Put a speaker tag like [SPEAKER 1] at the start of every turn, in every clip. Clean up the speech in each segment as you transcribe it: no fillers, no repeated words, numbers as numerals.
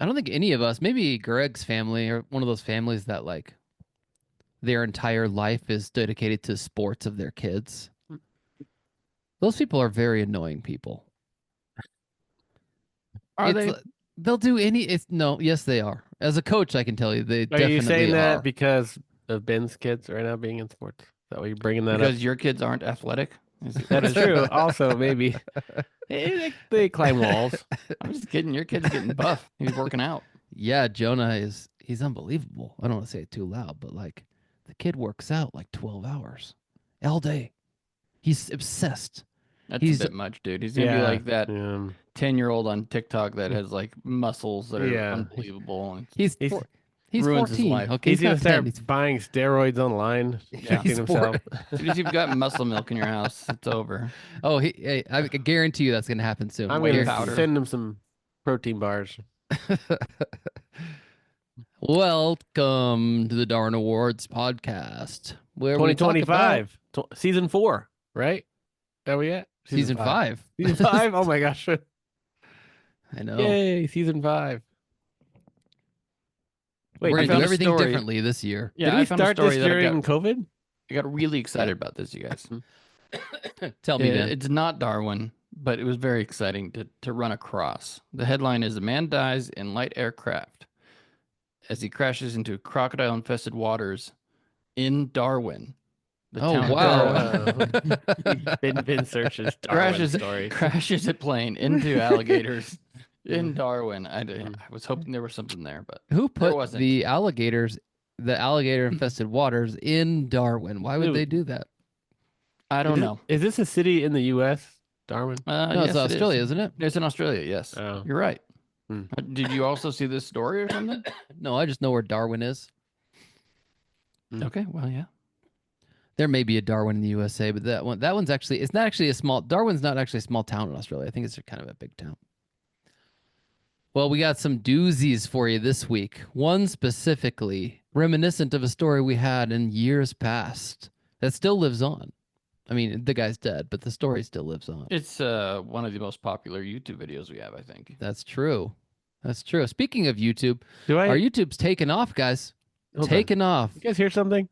[SPEAKER 1] I don't think any of us, maybe Greg's family or one of those families that like their entire life is dedicated to sports of their kids. Those people are very annoying people.
[SPEAKER 2] Are
[SPEAKER 1] It's
[SPEAKER 2] they?
[SPEAKER 1] they'll do any. It's no, yes, they are. As a coach, I can tell you they
[SPEAKER 2] Are you
[SPEAKER 1] definitely
[SPEAKER 2] saying that
[SPEAKER 1] are.
[SPEAKER 2] because of Ben's kids right now being in sports? Is that why you're bringing that up?
[SPEAKER 3] Because your kids aren't athletic? What
[SPEAKER 2] That's
[SPEAKER 3] is it?
[SPEAKER 2] true. Also, maybe they climb walls.
[SPEAKER 3] I'm just kidding. Your kid's getting buff. He's working out.
[SPEAKER 1] Yeah, Jonah he's unbelievable. I don't want to say it too loud, but like the kid works out like 12 hours all day. He's obsessed.
[SPEAKER 3] That's
[SPEAKER 1] He's
[SPEAKER 3] a bit much, dude. He's gonna be like that
[SPEAKER 2] Yeah.
[SPEAKER 3] 10-year-old on TikTok that has like muscles that are
[SPEAKER 2] Yeah.
[SPEAKER 3] unbelievable. And
[SPEAKER 1] he's
[SPEAKER 2] He's-
[SPEAKER 1] four- he's
[SPEAKER 3] ruins his
[SPEAKER 1] 14.
[SPEAKER 3] life.
[SPEAKER 1] Okay,
[SPEAKER 2] He's gonna
[SPEAKER 1] not 10.
[SPEAKER 2] start
[SPEAKER 1] He's,
[SPEAKER 2] buying steroids online,
[SPEAKER 3] Yeah.
[SPEAKER 2] shooting himself.
[SPEAKER 3] As soon as you've got muscle milk in your house, it's over.
[SPEAKER 1] oh, hey, I guarantee you that's gonna happen soon.
[SPEAKER 2] I'm
[SPEAKER 3] Whey
[SPEAKER 2] gonna
[SPEAKER 3] powder.
[SPEAKER 2] send him some protein bars.
[SPEAKER 1] Welcome to the Darwin Awards podcast, where we talk about
[SPEAKER 2] 2025, season 4, right? Are we at
[SPEAKER 1] season 5.
[SPEAKER 2] Season 5? Oh my gosh!
[SPEAKER 1] I know.
[SPEAKER 2] Yay, season 5. Wait,
[SPEAKER 1] We're
[SPEAKER 3] I
[SPEAKER 1] gonna
[SPEAKER 3] found
[SPEAKER 1] do
[SPEAKER 3] a
[SPEAKER 1] everything
[SPEAKER 3] story.
[SPEAKER 1] differently this year.
[SPEAKER 3] Yeah,
[SPEAKER 2] did
[SPEAKER 3] I
[SPEAKER 2] we
[SPEAKER 3] found a
[SPEAKER 2] start
[SPEAKER 3] story
[SPEAKER 2] this
[SPEAKER 3] that
[SPEAKER 2] during COVID?
[SPEAKER 3] I got really excited about this, you guys.
[SPEAKER 1] Tell me, Ben.
[SPEAKER 3] It's not Darwin, but it was very exciting to run across. The headline is: A man dies in light aircraft as he crashes into crocodile-infested waters in Darwin. The
[SPEAKER 1] Oh,
[SPEAKER 3] town of
[SPEAKER 1] wow.
[SPEAKER 3] Darwin.
[SPEAKER 2] Ben searches Darwin stories.
[SPEAKER 3] crashes a plane into alligators in Darwin. I was hoping there was something there, but
[SPEAKER 1] Who put
[SPEAKER 3] wasn't.
[SPEAKER 1] the alligator infested waters in Darwin? Why would
[SPEAKER 2] Dude.
[SPEAKER 1] they do that?
[SPEAKER 3] I don't know.
[SPEAKER 2] Is this a city in the U.S., Darwin?
[SPEAKER 1] No,
[SPEAKER 3] Yes,
[SPEAKER 1] it's
[SPEAKER 3] it
[SPEAKER 1] Australia,
[SPEAKER 3] is.
[SPEAKER 1] isn't it?
[SPEAKER 3] It's in Australia, yes.
[SPEAKER 2] Oh.
[SPEAKER 3] You're right.
[SPEAKER 2] Hmm.
[SPEAKER 3] Did you also see this story or something?
[SPEAKER 1] No, I just know where Darwin is.
[SPEAKER 3] Okay, well, yeah.
[SPEAKER 1] There may be a Darwin in the USA, but that one's actually it's not actually a small Darwin's not actually a small town in Australia. I think it's kind of a big town. Well, we got some doozies for you this week. One specifically reminiscent of a story we had in years past that still lives on. I mean, the guy's dead, but the story still lives on.
[SPEAKER 3] It's one of the most popular YouTube videos we have, I think.
[SPEAKER 1] That's true. That's true. Speaking of YouTube,
[SPEAKER 2] Do I?
[SPEAKER 1] our YouTube's taken off, guys.
[SPEAKER 2] Hold on.
[SPEAKER 1] Taken off.
[SPEAKER 2] You guys hear something?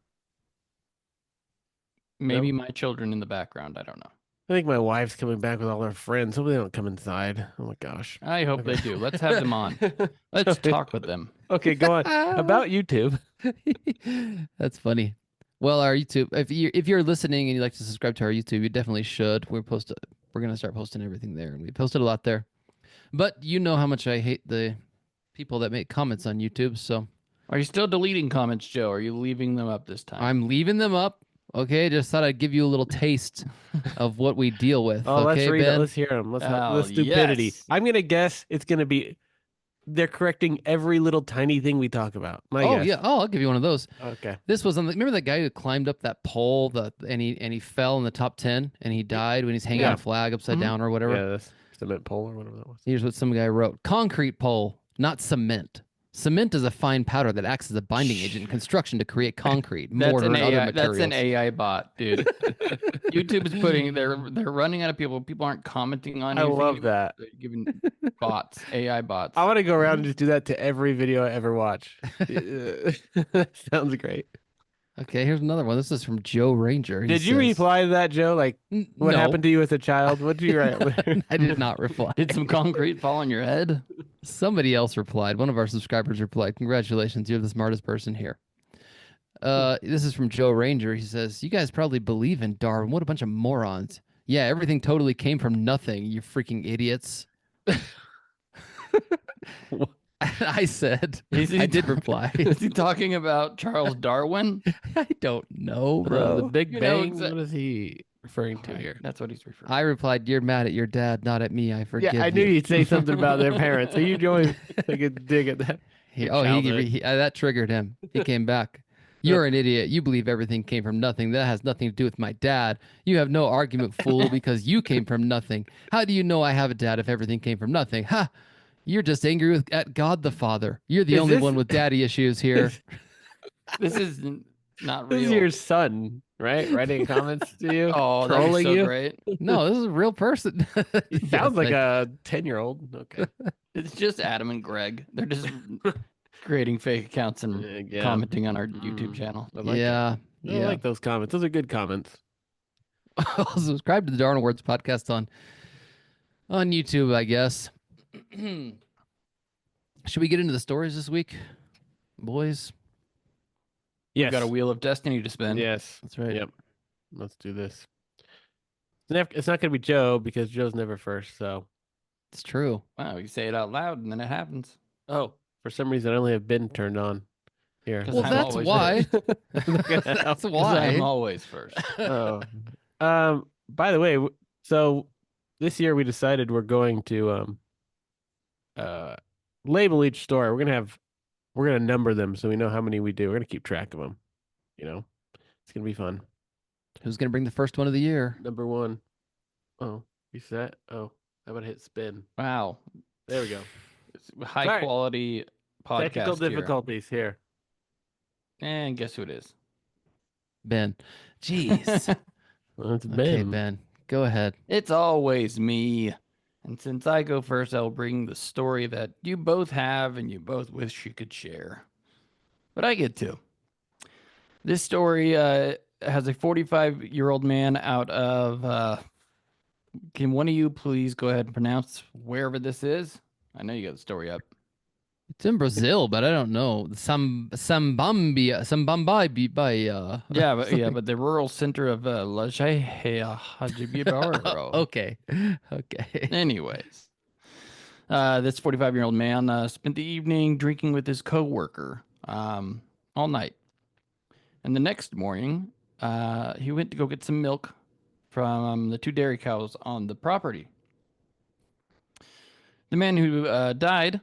[SPEAKER 3] Maybe my children in the background. I don't know.
[SPEAKER 2] I think my wife's coming back with all her friends. Hope they don't come inside. Oh my gosh.
[SPEAKER 3] I hope they do. Let's have them on. Let's talk with them.
[SPEAKER 2] Okay, go on. About YouTube.
[SPEAKER 1] That's funny. Well, our YouTube, if you're listening and you'd like to subscribe to our YouTube, you definitely should. We're gonna start posting everything there, and we posted a lot there. But you know how much I hate the people that make comments on YouTube, so
[SPEAKER 3] Are you still deleting comments, Joe? Or are you leaving them up this time?
[SPEAKER 1] I'm leaving them up. Okay, just thought I'd give you a little taste of what we deal with.
[SPEAKER 2] Oh,
[SPEAKER 1] okay,
[SPEAKER 2] let's read
[SPEAKER 1] Ben?
[SPEAKER 2] it. Let's hear them. Let's
[SPEAKER 3] Oh,
[SPEAKER 2] the stupidity.
[SPEAKER 3] yes.
[SPEAKER 2] I'm gonna guess it's gonna be. They're correcting every little tiny thing we talk about. My
[SPEAKER 1] Oh
[SPEAKER 2] guess.
[SPEAKER 1] yeah. Oh, I'll give you one of those.
[SPEAKER 2] Okay.
[SPEAKER 1] This was on the, remember that guy who climbed up that pole and he fell in the top 10 and he died when he's hanging
[SPEAKER 2] Yeah.
[SPEAKER 1] a flag upside
[SPEAKER 3] Mhm.
[SPEAKER 1] down or whatever.
[SPEAKER 2] Yeah, that's cement pole or whatever that was.
[SPEAKER 1] Here's what some guy wrote: concrete pole, not cement. Cement is a fine powder that acts as a binding agent in construction to create concrete, mortar, and other materials.
[SPEAKER 3] That's an AI bot, dude. YouTube is they're running out of people. People aren't commenting on
[SPEAKER 2] I
[SPEAKER 3] anything.
[SPEAKER 2] love that.
[SPEAKER 3] They're giving bots, AI bots.
[SPEAKER 2] I want to go around and just do that to every video I ever watch. Sounds great.
[SPEAKER 1] Okay, here's another one. This is from Joe Ranger. He
[SPEAKER 2] Did you
[SPEAKER 1] says-
[SPEAKER 2] reply to that, Joe? Like, what
[SPEAKER 1] No,
[SPEAKER 2] happened to you as a child? What did you write?
[SPEAKER 1] I did not reply.
[SPEAKER 3] Did some concrete fall on your head?
[SPEAKER 1] Somebody else replied. One of our subscribers replied, "Congratulations, you're the smartest person here." This is from Joe Ranger. He says, "You guys probably believe in Darwin. What a bunch of morons. Yeah, everything totally came from nothing, you freaking idiots." I said, I did reply.
[SPEAKER 3] Is he talking about Charles Darwin?
[SPEAKER 1] I don't know,
[SPEAKER 2] the
[SPEAKER 1] bro.
[SPEAKER 2] Big
[SPEAKER 3] You know
[SPEAKER 2] Bang?
[SPEAKER 3] exa-
[SPEAKER 2] What is he referring to
[SPEAKER 3] Right,
[SPEAKER 2] here?
[SPEAKER 3] that's what he's referring.
[SPEAKER 1] I replied, "You're mad at your dad, not at me. I forgive
[SPEAKER 2] Yeah, I knew
[SPEAKER 1] you."
[SPEAKER 2] you'd say something about their parents. So you always take a dig at that.
[SPEAKER 1] He,
[SPEAKER 2] Your
[SPEAKER 1] oh,
[SPEAKER 2] childhood.
[SPEAKER 1] that triggered him. He came back. "You're an idiot. You believe everything came from nothing. That has nothing to do with my dad. You have no argument, fool, because you came from nothing. How do you know I have a dad if everything came from nothing? Ha! You're just angry at God the Father. You're the
[SPEAKER 2] Is
[SPEAKER 1] only
[SPEAKER 2] this-
[SPEAKER 1] one with daddy issues here."
[SPEAKER 3] This is not
[SPEAKER 2] This is
[SPEAKER 3] real.
[SPEAKER 2] your son, right? Writing comments to you,
[SPEAKER 3] Oh, that'd be
[SPEAKER 2] trolling
[SPEAKER 3] so
[SPEAKER 2] you.
[SPEAKER 3] great.
[SPEAKER 1] No, this is a real person.
[SPEAKER 2] He sounds like
[SPEAKER 1] Yes,
[SPEAKER 2] a 10-year-old. Okay.
[SPEAKER 3] It's just Adam and Greg. They're just creating fake accounts and
[SPEAKER 2] Yeah.
[SPEAKER 3] commenting on our YouTube channel.
[SPEAKER 2] I like it.
[SPEAKER 1] yeah,
[SPEAKER 2] I
[SPEAKER 1] yeah.
[SPEAKER 2] like those comments. Those are good comments.
[SPEAKER 1] Subscribe to the Darwin Awards podcast on YouTube, I guess. Should we get into the stories this week, boys?
[SPEAKER 2] Yes.
[SPEAKER 3] We've got a wheel of destiny to spin.
[SPEAKER 2] Yes.
[SPEAKER 1] That's right.
[SPEAKER 2] Yep. Let's do this. It's not going to be Joe because Joe's never first. So,
[SPEAKER 1] It's true.
[SPEAKER 3] Wow, you say it out loud and then it happens.
[SPEAKER 2] oh, for some reason I only have Ben turned on here.
[SPEAKER 3] 'Cause
[SPEAKER 1] Well,
[SPEAKER 3] I'm
[SPEAKER 1] that's
[SPEAKER 3] always
[SPEAKER 1] why.
[SPEAKER 2] That's
[SPEAKER 1] That's
[SPEAKER 3] 'Cause
[SPEAKER 1] why.
[SPEAKER 3] I'm always first.
[SPEAKER 2] Oh. By the way, so this year we decided we're going to label each story. We're gonna number them so we know how many we do. We're gonna keep track of them. You know, it's gonna be fun.
[SPEAKER 1] Who's gonna bring the first one of the year?
[SPEAKER 2] Number one. Oh, you set? Oh, how about hit spin?
[SPEAKER 3] Wow.
[SPEAKER 2] There we go.
[SPEAKER 3] It's high
[SPEAKER 2] Sorry.
[SPEAKER 3] quality podcast.
[SPEAKER 2] Technical
[SPEAKER 3] here.
[SPEAKER 2] difficulties here.
[SPEAKER 3] And guess who it is?
[SPEAKER 1] Ben. Jeez.
[SPEAKER 2] Well, it's
[SPEAKER 1] Okay,
[SPEAKER 2] Ben.
[SPEAKER 1] Ben. Go ahead.
[SPEAKER 3] It's always me. And since I go first, I'll bring the story that you both have and you both wish you could share. But I get to. This story has a 45-year-old man out of. Can one of you please go ahead and pronounce wherever this is? I know you got the story up.
[SPEAKER 1] It's in Brazil, but I don't know. Sambambi.
[SPEAKER 3] Yeah, but the rural center of Lajeajibaro.
[SPEAKER 1] Okay. Okay.
[SPEAKER 3] Anyways, this 45-year-old man spent the evening drinking with his coworker all night. And the next morning, he went to go get some milk from the 2 dairy cows on the property. The man who died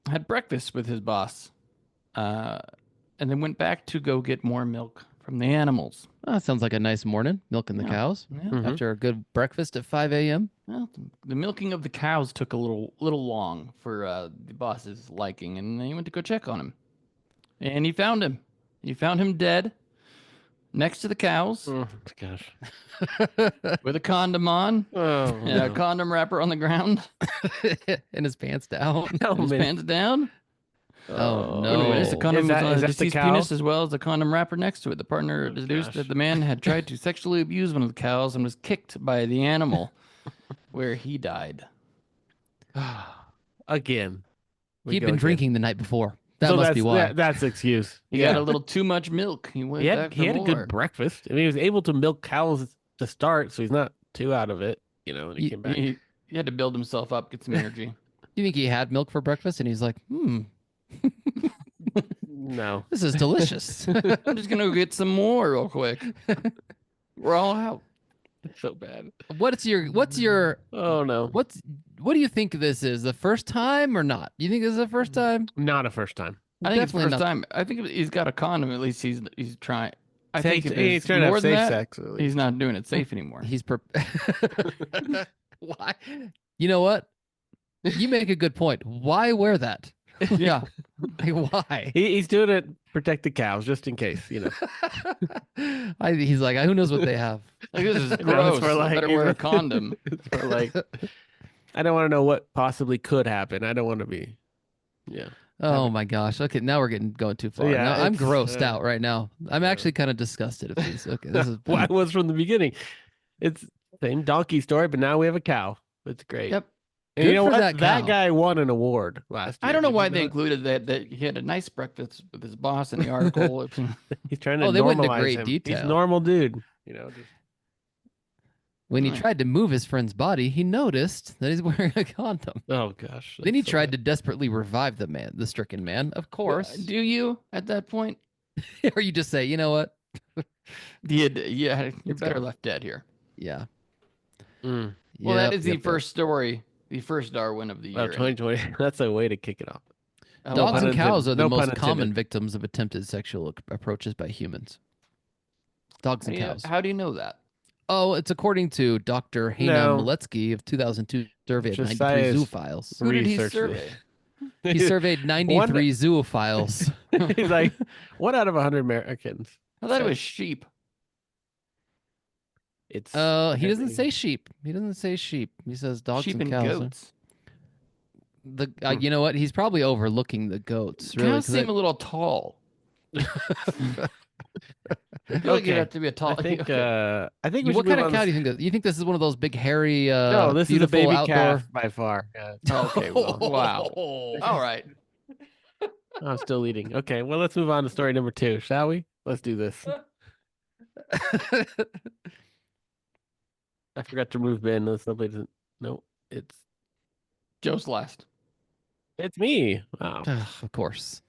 [SPEAKER 3] had breakfast with his boss and then went back to go get more milk from the animals.
[SPEAKER 1] Oh, that sounds like a nice morning. Milking the
[SPEAKER 3] Yeah.
[SPEAKER 1] cows
[SPEAKER 3] Yeah.
[SPEAKER 2] Mhm.
[SPEAKER 1] after a good breakfast at 5 a.m.
[SPEAKER 3] Well, the milking of the cows took a little long for the boss's liking, and he went to go check on him. And he found him. He found him dead next to the cows
[SPEAKER 2] Oh gosh.
[SPEAKER 3] with a condom on
[SPEAKER 2] Oh.
[SPEAKER 3] and a condom wrapper on the ground,
[SPEAKER 1] and his pants down.
[SPEAKER 2] Oh,
[SPEAKER 3] and his
[SPEAKER 2] man.
[SPEAKER 3] pants down.
[SPEAKER 1] Oh,
[SPEAKER 3] Wait a minute, is the
[SPEAKER 1] no.
[SPEAKER 3] condom
[SPEAKER 2] Is that-
[SPEAKER 3] was on
[SPEAKER 2] is
[SPEAKER 3] a
[SPEAKER 2] that the
[SPEAKER 3] deceased
[SPEAKER 2] cow?
[SPEAKER 3] penis as well as the condom wrapper next to it. The partner
[SPEAKER 2] Oh,
[SPEAKER 3] deduced
[SPEAKER 2] gosh.
[SPEAKER 3] that the man had tried to sexually abuse one of the cows and was kicked by the animal, where he died.
[SPEAKER 2] Again. We
[SPEAKER 1] He'd
[SPEAKER 2] go
[SPEAKER 1] been
[SPEAKER 2] again.
[SPEAKER 1] drinking the night before. That
[SPEAKER 2] So
[SPEAKER 1] must
[SPEAKER 2] that's,
[SPEAKER 1] be why.
[SPEAKER 2] That's excuse.
[SPEAKER 3] He got a little too much milk. He went back
[SPEAKER 2] He had
[SPEAKER 3] for
[SPEAKER 2] a
[SPEAKER 3] more.
[SPEAKER 2] good breakfast. I mean, he was able to milk cows to start, so he's not too out of it. You know, when he
[SPEAKER 1] Ye-
[SPEAKER 2] came back.
[SPEAKER 3] He had to build himself up, get some energy.
[SPEAKER 1] Do you think he had milk for breakfast? And he's like,
[SPEAKER 2] No.
[SPEAKER 1] this is delicious.
[SPEAKER 3] I'm just gonna go get some more real quick. We're all out.
[SPEAKER 2] It's so bad.
[SPEAKER 1] what's your
[SPEAKER 2] Oh no.
[SPEAKER 1] what do you think this is? The first time or not? You think this is the first time?
[SPEAKER 2] Not a first time.
[SPEAKER 3] I think it's the
[SPEAKER 1] Definitely
[SPEAKER 3] first
[SPEAKER 1] not.
[SPEAKER 3] time. I think if he's got a condom. At least he's trying. I think if
[SPEAKER 2] he's
[SPEAKER 3] it's
[SPEAKER 2] trying to have
[SPEAKER 3] more than
[SPEAKER 2] safe
[SPEAKER 3] that,
[SPEAKER 2] sex. At least.
[SPEAKER 3] he's not doing it safe anymore.
[SPEAKER 1] He's why? You know what? You make a good point. Why wear that?
[SPEAKER 3] Yeah.
[SPEAKER 1] Like, why?
[SPEAKER 2] He's doing it to protect the cows, just in case, you know.
[SPEAKER 1] He's like, who knows what they have?
[SPEAKER 3] Like, this is
[SPEAKER 2] No, it's
[SPEAKER 3] gross.
[SPEAKER 2] for,
[SPEAKER 3] I
[SPEAKER 2] like,
[SPEAKER 3] better wear a condom.
[SPEAKER 2] It's for, like, I don't want to know what possibly could happen. I don't want to be. Yeah.
[SPEAKER 1] Oh my gosh. Okay, now we're going too far.
[SPEAKER 2] Yeah,
[SPEAKER 1] Now, I'm
[SPEAKER 2] it's,
[SPEAKER 1] grossed out right now. I'm actually kind of disgusted of these. Okay, this is
[SPEAKER 2] Well, I was from the beginning. It's same donkey story, but now we have a cow. It's great.
[SPEAKER 3] Yep.
[SPEAKER 2] And
[SPEAKER 1] Good
[SPEAKER 2] you know
[SPEAKER 1] for
[SPEAKER 2] what?
[SPEAKER 1] that
[SPEAKER 2] That
[SPEAKER 1] cow.
[SPEAKER 2] guy won an award last year.
[SPEAKER 3] I don't know
[SPEAKER 2] Did
[SPEAKER 3] why
[SPEAKER 2] you
[SPEAKER 3] they
[SPEAKER 2] that?
[SPEAKER 3] included that he had a nice breakfast with his boss in the article.
[SPEAKER 2] He's trying to
[SPEAKER 1] Oh, they went into
[SPEAKER 2] normalize
[SPEAKER 1] great
[SPEAKER 2] him.
[SPEAKER 1] detail.
[SPEAKER 2] He's a normal dude. You know, just
[SPEAKER 1] when he
[SPEAKER 3] Right.
[SPEAKER 1] tried to move his friend's body, he noticed that he's wearing a condom.
[SPEAKER 2] oh gosh.
[SPEAKER 1] Then he
[SPEAKER 2] that's so
[SPEAKER 1] tried
[SPEAKER 2] bad.
[SPEAKER 1] to desperately revive the stricken man. Of course.
[SPEAKER 3] Do you at that point?
[SPEAKER 1] Or you just say, you know what?
[SPEAKER 3] Yeah, you're
[SPEAKER 1] Let's
[SPEAKER 3] better
[SPEAKER 1] go.
[SPEAKER 3] left dead here.
[SPEAKER 1] Yeah.
[SPEAKER 2] Mm.
[SPEAKER 3] Well,
[SPEAKER 1] Yep,
[SPEAKER 3] that is the
[SPEAKER 1] yep, yep.
[SPEAKER 3] first story, the first Darwin of the
[SPEAKER 2] Wow,
[SPEAKER 3] year.
[SPEAKER 2] 2020. That's a way to kick it off.
[SPEAKER 3] Oh,
[SPEAKER 1] Dogs
[SPEAKER 2] pun
[SPEAKER 1] and cows
[SPEAKER 2] intended.
[SPEAKER 1] are the
[SPEAKER 2] No pun
[SPEAKER 1] most common
[SPEAKER 2] intended.
[SPEAKER 1] victims of attempted sexual approaches by humans. Dogs and cows.
[SPEAKER 3] How do you know that?
[SPEAKER 1] Oh, it's according to Dr. Hana
[SPEAKER 2] No.
[SPEAKER 1] Miletsky of 2002 survey of
[SPEAKER 2] Josiah's-
[SPEAKER 1] 93 zoophiles.
[SPEAKER 3] Who did he
[SPEAKER 2] Research
[SPEAKER 3] survey?
[SPEAKER 1] He surveyed 93 zoophiles.
[SPEAKER 2] He's like, 1 out of 100 Americans
[SPEAKER 3] I thought it was sheep.
[SPEAKER 2] It's
[SPEAKER 1] He doesn't say sheep. He doesn't say sheep. He says dogs
[SPEAKER 3] Sheep
[SPEAKER 1] and
[SPEAKER 3] and
[SPEAKER 1] cows.
[SPEAKER 3] goats.
[SPEAKER 1] You know what? He's probably overlooking the goats. Really,
[SPEAKER 3] Cows seem a little tall. I feel like you'd have to be a tall.
[SPEAKER 2] I think
[SPEAKER 3] Okay.
[SPEAKER 2] we
[SPEAKER 1] what
[SPEAKER 2] should
[SPEAKER 1] kind
[SPEAKER 2] move
[SPEAKER 1] of
[SPEAKER 2] on.
[SPEAKER 1] cow do you think? You think this is one of those big, hairy,
[SPEAKER 2] No, this is a
[SPEAKER 1] beautiful
[SPEAKER 2] baby
[SPEAKER 1] outdoor?
[SPEAKER 2] calf by far. Yeah.
[SPEAKER 3] Okay. Well, wow. All right.
[SPEAKER 2] I'm still eating. Okay, well, let's move on to story number 2, shall we? Let's do this. I forgot to remove Ben. Nobody doesn't. No, it's
[SPEAKER 3] Joe's last.
[SPEAKER 2] me. Wow.
[SPEAKER 1] Of course.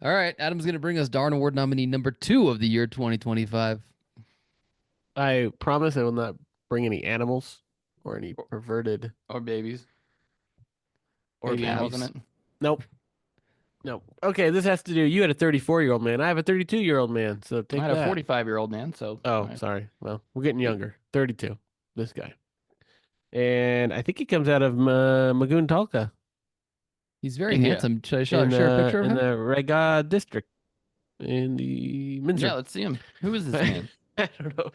[SPEAKER 1] All right, Adam's going to bring us Darwin Award nominee number 2 of the year 2025.
[SPEAKER 2] I promise I will not bring any animals or any perverted
[SPEAKER 3] Or babies.
[SPEAKER 2] or
[SPEAKER 3] Baby animals in
[SPEAKER 2] babies.
[SPEAKER 3] it.
[SPEAKER 2] Nope. Nope. Okay, this has to do. You had a 34-year-old man. I have a 32-year-old man. So take
[SPEAKER 3] I had
[SPEAKER 2] that.
[SPEAKER 3] a 45-year-old man, so.
[SPEAKER 2] Oh,
[SPEAKER 3] right.
[SPEAKER 2] sorry. Well, we're getting younger. 32. This guy. And I think he comes out of Magoon Talca
[SPEAKER 1] He's very
[SPEAKER 3] India.
[SPEAKER 1] handsome. Should I share a picture of
[SPEAKER 2] in
[SPEAKER 1] him?
[SPEAKER 2] the Raigad district in the Minster.
[SPEAKER 3] Yeah, let's see him. Who is this man?
[SPEAKER 2] I don't know.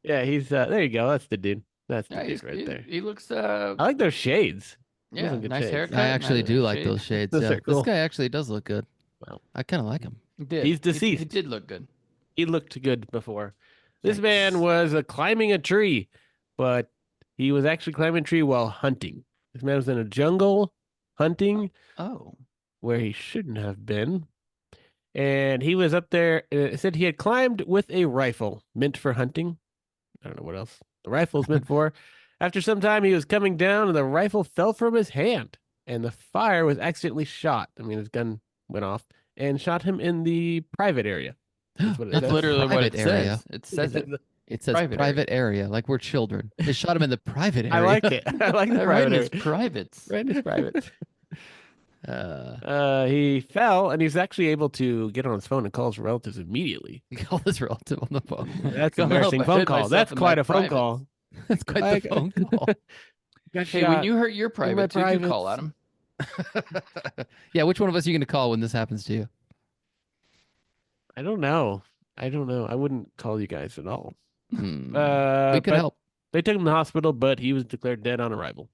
[SPEAKER 2] Yeah, he's there. You go. That's the dude. That's the
[SPEAKER 3] Yeah,
[SPEAKER 2] dude right there.
[SPEAKER 3] He looks.
[SPEAKER 2] I like those shades. Those
[SPEAKER 3] Yeah,
[SPEAKER 2] are good
[SPEAKER 3] nice
[SPEAKER 2] shades.
[SPEAKER 3] haircut.
[SPEAKER 1] I actually
[SPEAKER 3] nice
[SPEAKER 1] do like
[SPEAKER 3] shades.
[SPEAKER 1] those shades.
[SPEAKER 2] Those
[SPEAKER 1] Yeah.
[SPEAKER 2] are cool.
[SPEAKER 1] This guy actually does look good.
[SPEAKER 2] Wow.
[SPEAKER 1] I kind of like him.
[SPEAKER 3] He did.
[SPEAKER 2] He's
[SPEAKER 3] He
[SPEAKER 2] deceased.
[SPEAKER 3] did look good.
[SPEAKER 2] He looked good before. This
[SPEAKER 3] Yikes.
[SPEAKER 2] man was climbing a tree, but he was actually climbing a tree while hunting. This man was in a jungle hunting
[SPEAKER 3] Oh.
[SPEAKER 2] where he shouldn't have been. And he was up there. It said he had climbed with a rifle meant for hunting. I don't know what else the rifle's meant for. After some time, he was coming down and the rifle fell from his hand and the fire was accidentally shot. I mean, his gun went off and shot him in the private area. That's what it
[SPEAKER 3] That's
[SPEAKER 2] says.
[SPEAKER 3] literally what it
[SPEAKER 1] Private area.
[SPEAKER 3] says. It says it.
[SPEAKER 1] It says
[SPEAKER 3] Private
[SPEAKER 1] private area, like we're children. They shot him in the private area.
[SPEAKER 2] I like it. I like the
[SPEAKER 3] Right
[SPEAKER 2] private
[SPEAKER 3] in
[SPEAKER 2] area.
[SPEAKER 3] his privates.
[SPEAKER 2] Right in his private.
[SPEAKER 1] Uh,
[SPEAKER 2] He fell and he's actually able to get on his phone and call his relatives immediately.
[SPEAKER 1] you call this relative on the phone.
[SPEAKER 2] That's
[SPEAKER 3] Go
[SPEAKER 2] an
[SPEAKER 3] help,
[SPEAKER 2] embarrassing
[SPEAKER 3] I
[SPEAKER 2] phone
[SPEAKER 3] hit
[SPEAKER 2] call.
[SPEAKER 3] myself
[SPEAKER 2] That's
[SPEAKER 3] in
[SPEAKER 2] quite
[SPEAKER 3] my
[SPEAKER 2] a phone
[SPEAKER 3] privates.
[SPEAKER 2] call.
[SPEAKER 1] That's quite the phone call.
[SPEAKER 2] Got
[SPEAKER 3] Hey,
[SPEAKER 2] shot.
[SPEAKER 3] when you hurt your privates, who'd you
[SPEAKER 2] privates.
[SPEAKER 3] call, Adam?
[SPEAKER 1] Yeah, which one of us are you going to call when this happens to you?
[SPEAKER 2] I don't know. I wouldn't call you guys at all.
[SPEAKER 1] Hmm.
[SPEAKER 2] We
[SPEAKER 1] We could help.
[SPEAKER 2] They took him to the hospital, but he was declared dead on arrival.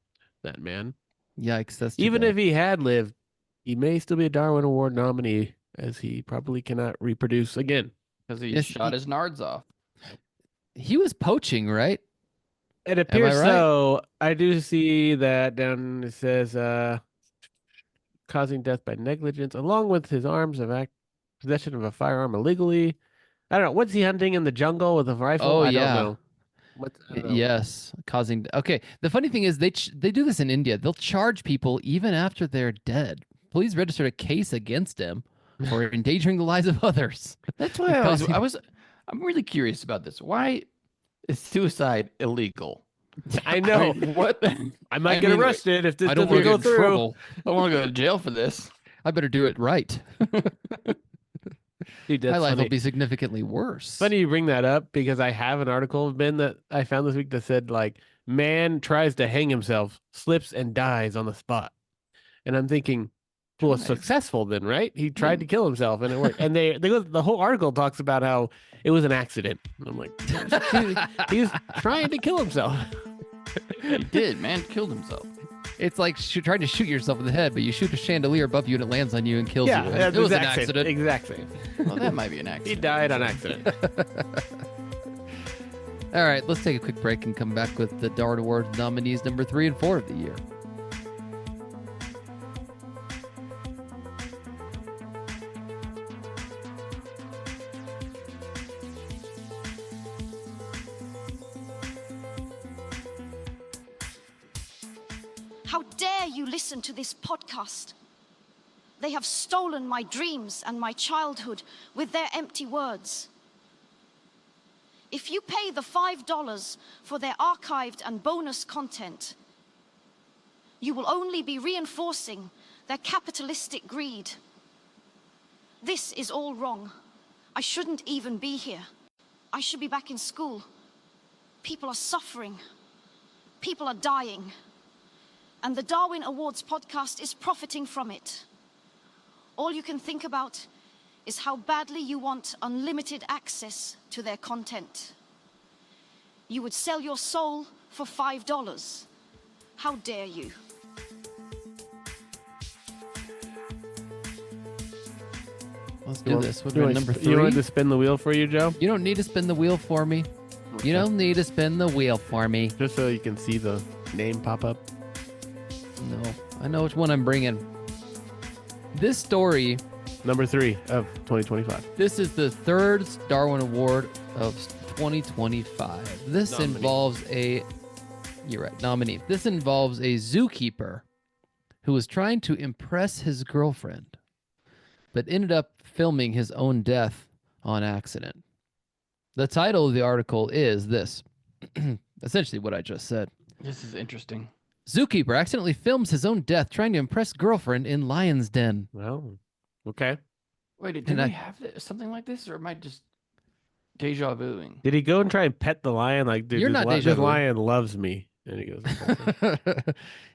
[SPEAKER 2] That man.
[SPEAKER 1] Yikes, that's too
[SPEAKER 2] Even
[SPEAKER 1] bad.
[SPEAKER 2] if he had lived, he may still be a Darwin Award nominee, as he probably cannot reproduce again.
[SPEAKER 3] Because he
[SPEAKER 1] Yes,
[SPEAKER 3] shot his nards off.
[SPEAKER 1] He was poaching, right?
[SPEAKER 2] It appears
[SPEAKER 1] right?
[SPEAKER 2] so. I do see that down. It says causing death by negligence, along with his arms of possession of a firearm illegally. I don't know. What's he hunting in the jungle with a rifle?
[SPEAKER 1] Oh,
[SPEAKER 2] I
[SPEAKER 1] yeah.
[SPEAKER 2] don't know. I don't know.
[SPEAKER 1] Yes, causing. Okay, the funny thing is they do this in India. They'll charge people even after they're dead. Police registered a case against him for endangering the lives of others.
[SPEAKER 3] That's why I'm really curious about this. Why is suicide illegal?
[SPEAKER 2] I know.
[SPEAKER 3] What?
[SPEAKER 2] I might
[SPEAKER 3] I
[SPEAKER 2] get
[SPEAKER 3] mean,
[SPEAKER 2] arrested if this
[SPEAKER 1] I don't
[SPEAKER 2] doesn't
[SPEAKER 1] want to
[SPEAKER 2] go
[SPEAKER 1] get in
[SPEAKER 2] through.
[SPEAKER 1] trouble.
[SPEAKER 3] I want to go to jail for this.
[SPEAKER 1] I better do it right.
[SPEAKER 2] Dude, that's
[SPEAKER 1] My life
[SPEAKER 2] funny.
[SPEAKER 1] will be significantly worse.
[SPEAKER 2] Funny you bring that up because I have an article, Ben, that I found this week that said, like, man tries to hang himself, slips and dies on the spot. And I'm thinking, well, it's
[SPEAKER 3] Nice.
[SPEAKER 2] successful then, right? He tried to kill himself and it worked. And the whole article talks about how it was an accident. And I'm like, he's trying to kill himself.
[SPEAKER 3] He did, man. Killed himself.
[SPEAKER 1] It's like trying to shoot yourself in the head, but you shoot a chandelier above you and it lands on you and kills
[SPEAKER 2] Yeah,
[SPEAKER 1] you.
[SPEAKER 2] that's
[SPEAKER 1] It was an
[SPEAKER 2] exact same-
[SPEAKER 1] accident.
[SPEAKER 2] Exact same.
[SPEAKER 3] Well, that might be an
[SPEAKER 2] He
[SPEAKER 3] accident.
[SPEAKER 2] died on accident.
[SPEAKER 1] All right, let's take a quick break and come back with the Darwin Award nominees number 3 and 4 of the year.
[SPEAKER 4] How dare you listen to this podcast? They have stolen my dreams and my childhood with their empty words. If you pay the $5 for their archived and bonus content, you will only be reinforcing their capitalistic greed. This is all wrong. I shouldn't even be here. I should be back in school. People are suffering. People are dying. And the Darwin Awards podcast is profiting from it. All you can think about is how badly you want unlimited access to their content. You would sell your soul for $5. How dare you?
[SPEAKER 1] Let's do this. We're
[SPEAKER 2] You want,
[SPEAKER 1] number
[SPEAKER 2] you want
[SPEAKER 1] 3.
[SPEAKER 2] to spin the wheel for you, Joe?
[SPEAKER 1] You don't need to spin the wheel for me. You don't need to spin the wheel for me.
[SPEAKER 2] Just so you can see the name pop up.
[SPEAKER 1] No, I know which one I'm bringing. This story,
[SPEAKER 2] Number 3 of 2025.
[SPEAKER 1] this is the 3rd Darwin Award of 2025. This
[SPEAKER 2] Nominee.
[SPEAKER 1] involves a, you're right, nominee. This involves a zookeeper who was trying to impress his girlfriend, but ended up filming his own death on accident. The title of the article is this, essentially what I just said.
[SPEAKER 3] This is interesting.
[SPEAKER 1] Zookeeper accidentally films his own death trying to impress girlfriend in lion's den.
[SPEAKER 2] Well, okay.
[SPEAKER 3] Wait, did
[SPEAKER 1] And
[SPEAKER 3] we
[SPEAKER 1] I-
[SPEAKER 3] have something like this, or am I just deja vuing?
[SPEAKER 2] Did he go and try and pet the lion? Like, dude,
[SPEAKER 1] You're not deja
[SPEAKER 2] this
[SPEAKER 1] vu.
[SPEAKER 2] lion loves me. And he goes,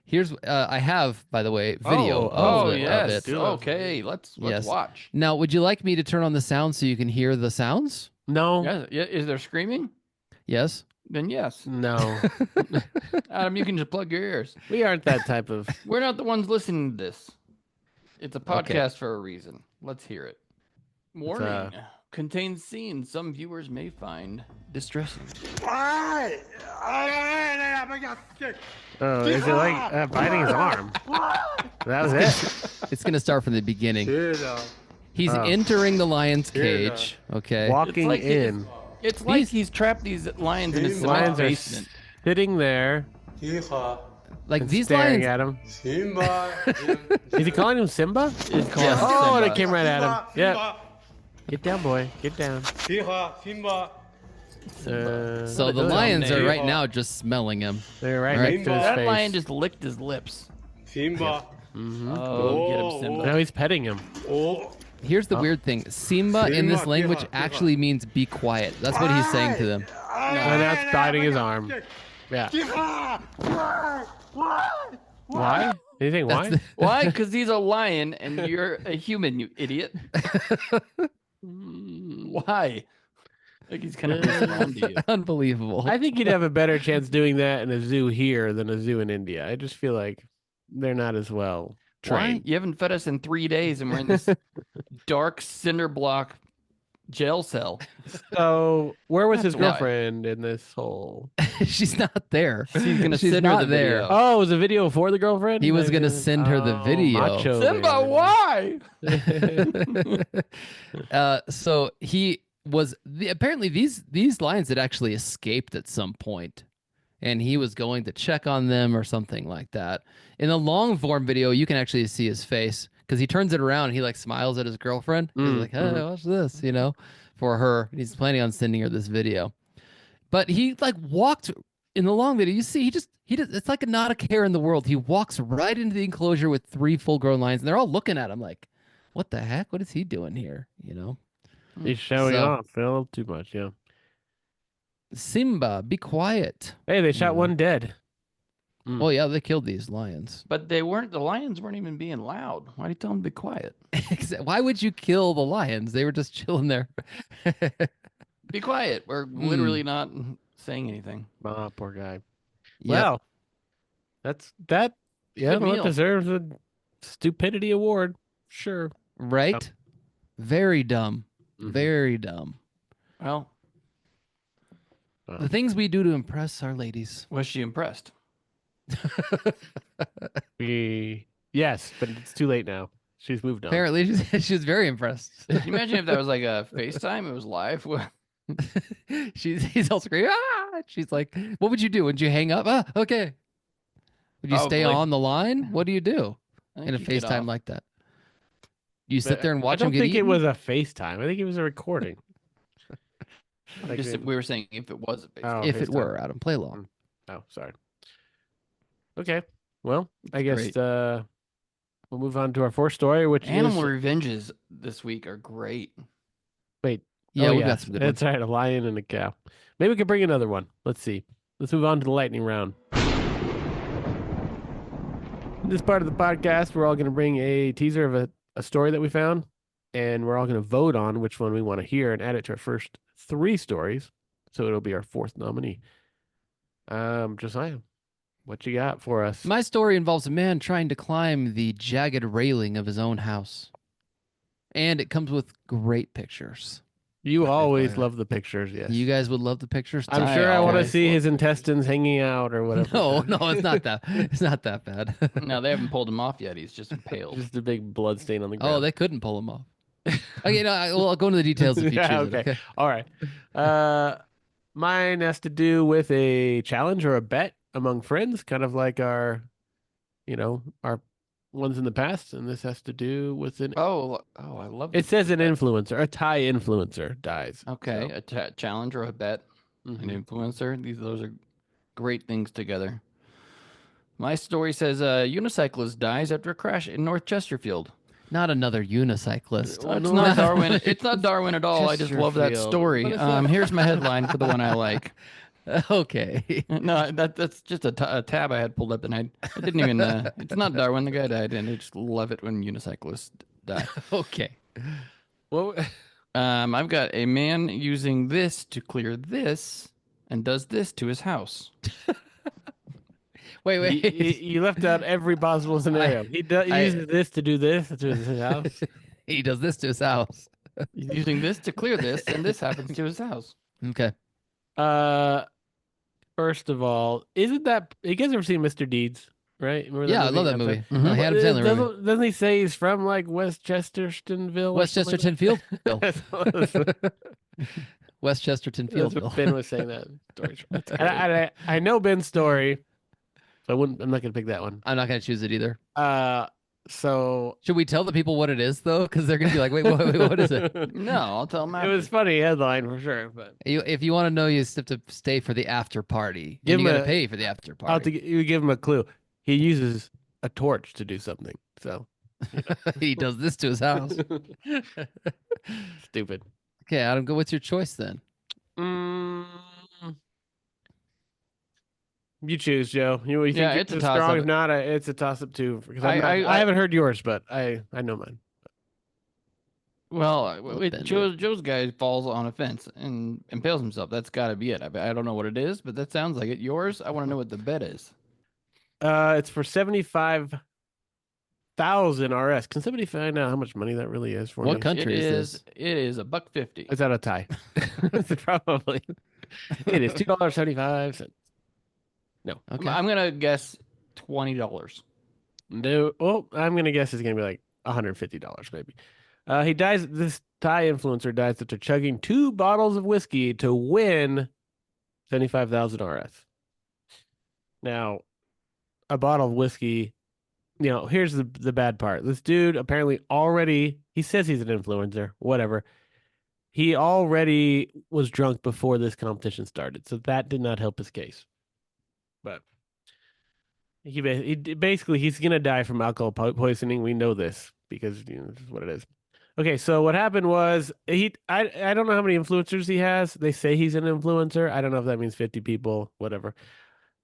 [SPEAKER 1] Here's I have, by the way, video
[SPEAKER 2] Oh,
[SPEAKER 1] of,
[SPEAKER 2] yes.
[SPEAKER 1] of it.
[SPEAKER 2] Do it.
[SPEAKER 3] Okay, let's
[SPEAKER 1] Yes.
[SPEAKER 3] watch.
[SPEAKER 1] Now, would you like me to turn on the sound so you can hear the sounds?
[SPEAKER 2] no,
[SPEAKER 3] Yeah, is there screaming?
[SPEAKER 1] Yes.
[SPEAKER 3] Then yes.
[SPEAKER 2] no.
[SPEAKER 3] Adam, you can just plug your ears.
[SPEAKER 2] We aren't that type of.
[SPEAKER 3] We're not the ones listening to this. It's a
[SPEAKER 1] Okay.
[SPEAKER 3] podcast for a reason. Let's hear it. Warning. Contains scenes some viewers may find distressing.
[SPEAKER 2] Oh, is it like biting his arm? That was it.
[SPEAKER 1] It's going to start from the beginning. He's
[SPEAKER 2] Oh.
[SPEAKER 1] entering the lion's cage. Okay.
[SPEAKER 2] Walking
[SPEAKER 3] like
[SPEAKER 2] in.
[SPEAKER 3] It's like he's trapped these lions in a cement
[SPEAKER 2] Lions are
[SPEAKER 3] basement.
[SPEAKER 2] sitting there
[SPEAKER 1] Like
[SPEAKER 2] and
[SPEAKER 1] these
[SPEAKER 2] staring
[SPEAKER 1] lions.
[SPEAKER 2] at him. Is he calling him Simba?
[SPEAKER 3] It's called
[SPEAKER 1] Yes.
[SPEAKER 2] Oh, and
[SPEAKER 3] Simba.
[SPEAKER 2] it came right at him. Yeah. Get down, boy. Get down.
[SPEAKER 1] So the
[SPEAKER 3] good
[SPEAKER 1] lions are
[SPEAKER 3] name.
[SPEAKER 1] right now just smelling him.
[SPEAKER 2] They're right
[SPEAKER 1] Right.
[SPEAKER 2] next to his
[SPEAKER 3] That
[SPEAKER 2] face.
[SPEAKER 3] lion just licked his lips.
[SPEAKER 5] Simba.
[SPEAKER 3] Oh, get him, Simba.
[SPEAKER 2] Now he's petting him.
[SPEAKER 1] Here's the weird thing. Simba in this
[SPEAKER 5] Simba,
[SPEAKER 1] language
[SPEAKER 5] Simba.
[SPEAKER 1] anyally means be quiet. That's what he's saying to them.
[SPEAKER 2] And now it's biting his arm. Yeah. Why? Anything? Why?
[SPEAKER 1] That's
[SPEAKER 3] Why? Because he's a lion and you're a human, you idiot. Why? Like he's kind of respond to you.
[SPEAKER 1] Unbelievable.
[SPEAKER 2] I think you'd have a better chance doing that in a zoo here than a zoo in India. I just feel like they're not as well
[SPEAKER 3] Why?
[SPEAKER 2] trained.
[SPEAKER 3] You haven't fed us in 3 days and we're in this dark cinder block jail cell.
[SPEAKER 2] So where was his
[SPEAKER 3] That's why.
[SPEAKER 2] girlfriend in this whole?
[SPEAKER 1] She's not there.
[SPEAKER 3] She's gonna
[SPEAKER 1] She's
[SPEAKER 3] send her
[SPEAKER 1] not
[SPEAKER 3] the
[SPEAKER 1] there.
[SPEAKER 3] video.
[SPEAKER 2] Oh, it was a video for the girlfriend.
[SPEAKER 1] He was gonna send her the video.
[SPEAKER 2] Macho
[SPEAKER 3] Simba,
[SPEAKER 2] man.
[SPEAKER 3] why?
[SPEAKER 1] So he was apparently these lions had actually escaped at some point, and he was going to check on them or something like that. In the long form video, you can actually see his face because he turns it around and he like smiles at his girlfriend. He's like, "Hey, watch this," for her. And he's planning on sending her this video, but he like walked in the long video. You see, he just it's like not a care in the world. He walks right into the enclosure with 3 full-grown lions, and they're all looking at him like, "What the heck? What is he doing here?"
[SPEAKER 2] He's showing
[SPEAKER 1] So-
[SPEAKER 2] off a little too much. Yeah.
[SPEAKER 1] Simba, be quiet.
[SPEAKER 2] Hey, they shot one dead.
[SPEAKER 1] Oh yeah, they killed these lions.
[SPEAKER 3] But the lions weren't even being loud. Why do you tell them to be quiet?
[SPEAKER 1] Why would you kill the lions? They were just chilling there.
[SPEAKER 3] Be quiet. We're literally not saying anything.
[SPEAKER 2] Ah, poor guy.
[SPEAKER 1] Yep.
[SPEAKER 2] Well, that. Yeah,
[SPEAKER 3] Good
[SPEAKER 2] well, it
[SPEAKER 3] meal.
[SPEAKER 2] deserves a stupidity award. Sure.
[SPEAKER 1] Right? Very dumb.
[SPEAKER 2] Mhm.
[SPEAKER 1] Very dumb.
[SPEAKER 3] Well,
[SPEAKER 1] The things we do to impress our ladies.
[SPEAKER 3] was she impressed?
[SPEAKER 2] Yes, but it's too late now. She's moved on.
[SPEAKER 1] Apparently, she's very impressed.
[SPEAKER 3] Can you imagine if that was like a FaceTime? It was live.
[SPEAKER 1] He's all screaming. Ah! She's like, "What would you do? Would you hang up? Ah, okay. Would you stay
[SPEAKER 3] Probably.
[SPEAKER 1] on the line? What do you do
[SPEAKER 3] I think
[SPEAKER 1] in a
[SPEAKER 3] you get
[SPEAKER 1] FaceTime
[SPEAKER 3] off.
[SPEAKER 1] like that? You sit there and watch
[SPEAKER 2] I
[SPEAKER 1] him
[SPEAKER 2] don't
[SPEAKER 1] get
[SPEAKER 2] think
[SPEAKER 1] eaten?
[SPEAKER 2] it was a FaceTime. I think it was a recording. Like
[SPEAKER 3] Just,
[SPEAKER 2] it-
[SPEAKER 3] we were saying if it was a FaceTime.
[SPEAKER 2] Oh,
[SPEAKER 1] If it
[SPEAKER 2] FaceTime.
[SPEAKER 1] were, Adam, play along.
[SPEAKER 2] Oh, sorry. Okay. Well, I guess
[SPEAKER 3] great.
[SPEAKER 2] we'll move on to our fourth story, which
[SPEAKER 3] Animal
[SPEAKER 2] is
[SPEAKER 3] revenges this week are great.
[SPEAKER 1] Yeah,
[SPEAKER 2] oh,
[SPEAKER 1] we
[SPEAKER 2] yeah,
[SPEAKER 1] got some good ones.
[SPEAKER 2] That's right, a lion and a cow. Maybe we could bring another one. Let's see. Let's move on to the lightning round. In this part of the podcast, we're all going to bring a teaser of a story that we found. and we're all going to vote on which one we want to hear and add it to our first 3 stories. So it'll be our 4th nominee. Josiah, what you got for us?
[SPEAKER 1] My story involves a man trying to climb the jagged railing of his own house. And it comes with great pictures.
[SPEAKER 2] You always love the pictures, yes.
[SPEAKER 1] You guys would love the pictures too.
[SPEAKER 2] I'm sure I want to
[SPEAKER 3] always
[SPEAKER 2] see
[SPEAKER 3] love
[SPEAKER 2] his intestines hanging out or whatever.
[SPEAKER 1] No, it's not that. It's not that bad.
[SPEAKER 3] No, they haven't pulled him off yet. He's just impaled.
[SPEAKER 2] Just a big blood stain on the ground.
[SPEAKER 1] Oh, they couldn't pull him off. Okay, no, I'll go into the details if you
[SPEAKER 2] Yeah,
[SPEAKER 1] choose it. Okay.
[SPEAKER 2] All right. Mine has to do with a challenge or a bet among friends, kind of like our ones in the past, and this has to do with an.
[SPEAKER 3] I love
[SPEAKER 2] It says an influencer, a Thai influencer dies.
[SPEAKER 3] Okay,
[SPEAKER 2] So,
[SPEAKER 3] a challenge or a bet, an influencer. Those are great things together. My story says a unicyclist dies after a crash in North Chesterfield.
[SPEAKER 1] Not another unicyclist.
[SPEAKER 3] It's not Darwin. It's not Darwin at all. I just love that
[SPEAKER 2] Chesterfield.
[SPEAKER 3] story.
[SPEAKER 2] What is that?
[SPEAKER 3] Here's my headline for the one I like.
[SPEAKER 1] Okay.
[SPEAKER 3] No, that's just a tab I had pulled up, and I didn't even. It's not Darwin. The guy died, and I just love it when unicyclists die.
[SPEAKER 1] Okay.
[SPEAKER 2] Well,
[SPEAKER 3] I've got a man using this to clear this, and does this to his house.
[SPEAKER 1] Wait.
[SPEAKER 2] you left out every possible scenario. He uses this to do this to his house.
[SPEAKER 1] He does this to his house.
[SPEAKER 3] He's using this to clear this, and this happens to his house.
[SPEAKER 1] Okay.
[SPEAKER 2] First of all, isn't that you guys ever seen Mr. Deeds? Right? Remember
[SPEAKER 1] Yeah, I love that movie.
[SPEAKER 3] Mhm.
[SPEAKER 1] The Adam Sandler movie.
[SPEAKER 2] Doesn't he say he's from like West Chestertonville?
[SPEAKER 1] West Chesterton Fieldville.
[SPEAKER 2] That's
[SPEAKER 1] West Chesterton
[SPEAKER 2] what
[SPEAKER 1] Fieldville.
[SPEAKER 2] Ben was saying that story. I know Ben's story, so I'm not gonna pick that one.
[SPEAKER 1] I'm not going to choose it either.
[SPEAKER 2] So
[SPEAKER 1] Should we tell the people what it is, though? Because they're going to be like, wait, what is it?
[SPEAKER 3] No, I'll tell him.
[SPEAKER 2] it was funny headline for sure, but
[SPEAKER 1] If you want to know, you just have to stay for the after party.
[SPEAKER 2] Give
[SPEAKER 1] And you
[SPEAKER 2] him
[SPEAKER 1] got to
[SPEAKER 2] a-
[SPEAKER 1] pay for the after
[SPEAKER 2] I'll
[SPEAKER 1] party.
[SPEAKER 2] you give him a clue. He uses a torch to do something. So
[SPEAKER 1] He does this to his house.
[SPEAKER 2] stupid.
[SPEAKER 1] Okay, Adam, go. What's your choice then?
[SPEAKER 2] You choose, Joe. You think
[SPEAKER 3] Yeah, it's a
[SPEAKER 2] strong?
[SPEAKER 3] toss-up.
[SPEAKER 2] If not, it's a toss up too. Because
[SPEAKER 3] I
[SPEAKER 2] I haven't heard yours, but I know mine.
[SPEAKER 3] Well,
[SPEAKER 1] Ben,
[SPEAKER 3] Joe's guy falls on a fence and impales himself. That's got to be it. I don't know what it is, but that sounds like it. Yours? I want to know what the bet is.
[SPEAKER 2] It's for 75,000 RS. Can somebody find out how much money that really is for
[SPEAKER 1] What
[SPEAKER 2] me?
[SPEAKER 1] country is this?
[SPEAKER 3] It is $1.50.
[SPEAKER 2] Is that a tie? Probably. It is $2.75. No.
[SPEAKER 1] Okay.
[SPEAKER 3] I'm gonna guess $20.
[SPEAKER 2] No. Well, I'm gonna guess it's gonna be like $150 maybe. He dies. This Thai influencer dies after chugging 2 bottles of whiskey to win 75,000 RS. Now, a bottle of whiskey. Here's the bad part. This dude apparently he says he's an influencer. Whatever. He already was drunk before this competition started, so that did not help his case. But he basically he's gonna die from alcohol poisoning. We know this because this is what it is. Okay, so what happened was I don't know how many influencers he has. They say he's an influencer. I don't know if that means 50 people, whatever.